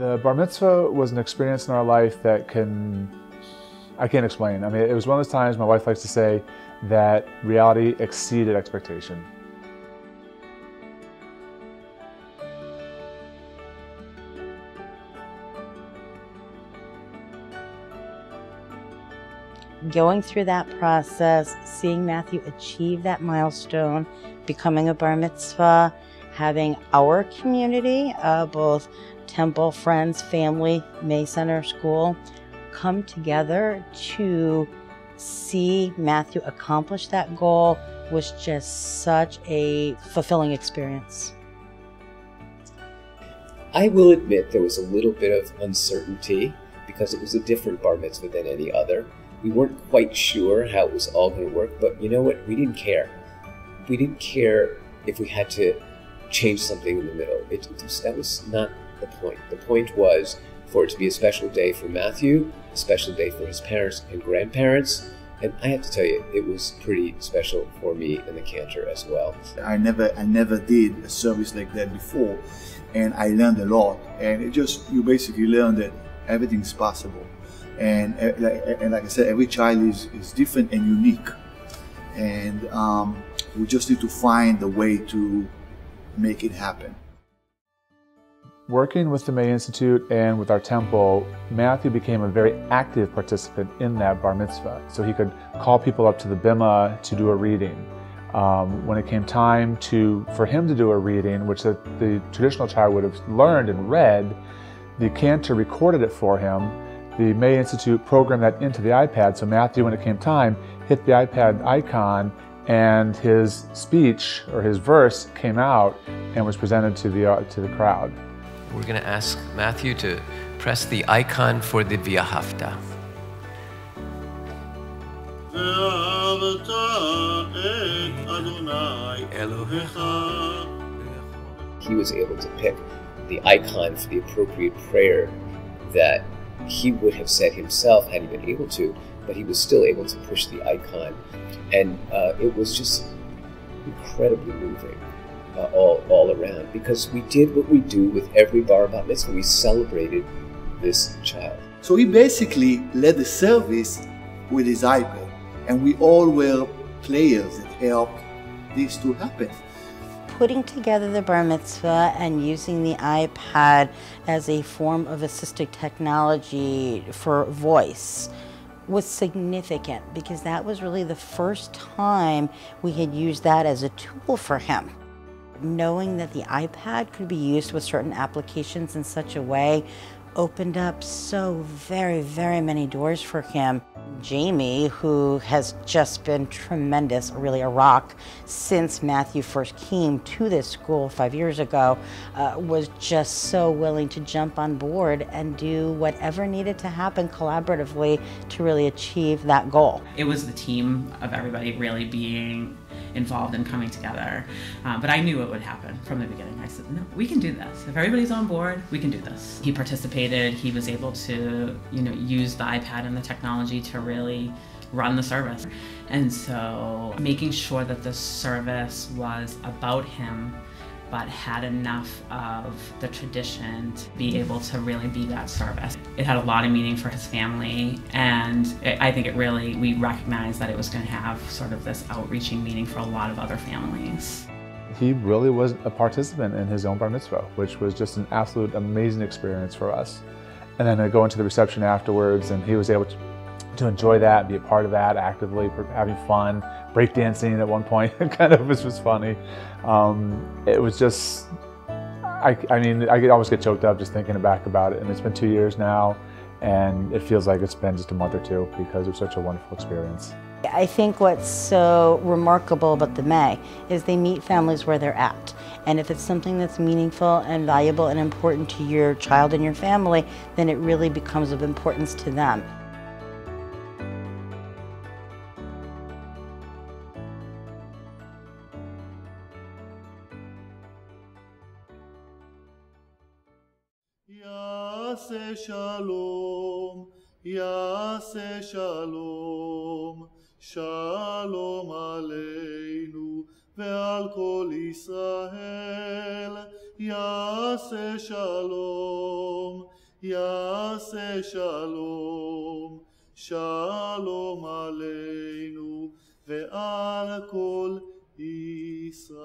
The bar mitzvah was an experience in our life that I can't explain. I mean, it was one of those times my wife likes to say that reality exceeded expectation. Going through that process, seeing Matthew achieve that milestone, becoming a bar mitzvah, having our community, both temple, friends, family, May Center School, come together to see Matthew accomplish that goal was just such a fulfilling experience. I will admit there was a little bit of uncertainty because it was a different bar mitzvah than any other. We weren't quite sure how it was all going to work, but you know what? We didn't care. We didn't care if we had to change something in the middle. That was not the point. The point was for it to be a special day for Matthew, a special day for his parents and grandparents, and I have to tell you, it was pretty special for me and the cantor as well. I never did a service like that before, and I learned a lot. And you basically learn that everything's possible. And like I said, every child is different and unique. And we just need to find a way to make it happen. Working with the May Institute and with our temple, Matthew became a very active participant in that bar mitzvah. So he could call people up to the bima to do a reading. When it came time for him to do a reading, which the traditional child would have learned and read, the cantor recorded it for him. The May Institute programmed that into the iPad, so Matthew, when it came time, hit the iPad icon and his speech or his verse came out and was presented to the crowd. We're going to ask Matthew to press the icon for the V'ahavta. He was able to pick the icon for the appropriate prayer that he would have said himself had he been able to, but he was still able to push the icon. And it was just incredibly moving all around, because we did what we do with every bar mitzvah. We celebrated this child. So he basically led the service with his iPad, and we all were players that helped this to happen. Putting together the bar mitzvah and using the iPad as a form of assistive technology for voice was significant, because that was really the first time we had used that as a tool for him. Knowing that the iPad could be used with certain applications in such a way opened up so very, very many doors for him. Jamie, who has just been tremendous, really a rock since Matthew first came to this school 5 years ago, was just so willing to jump on board and do whatever needed to happen collaboratively to really achieve that goal. It was the team of everybody really being involved and coming together. But I knew it would happen from the beginning. I said, no, we can do this. If everybody's on board, we can do this. He participated. He was able to, use the iPad and the technology to really run the service. And so making sure that the service was about him, but had enough of the tradition to be able to really be that service. It had a lot of meaning for his family, and I think we recognized that it was going to have sort of this outreaching meaning for a lot of other families. He really was a participant in his own bar mitzvah, which was just an absolute amazing experience for us. And then I go into the reception afterwards, and he was able to enjoy that, be a part of that actively, having fun, breakdancing at one point. It kind of was funny. It was just, I always get choked up just thinking back about it. And it's been 2 years now, and it feels like it's been just a month or two because it was such a wonderful experience. I think what's so remarkable about the May is they meet families where they're at. And if it's something that's meaningful and valuable and important to your child and your family, then it really becomes of importance to them. יעשה שלום, יעשה שלום, שלום עלינו ועל כל ישראל, יעשה שלום. יעשה שלום, שלום עלינו ועל כל ישראל.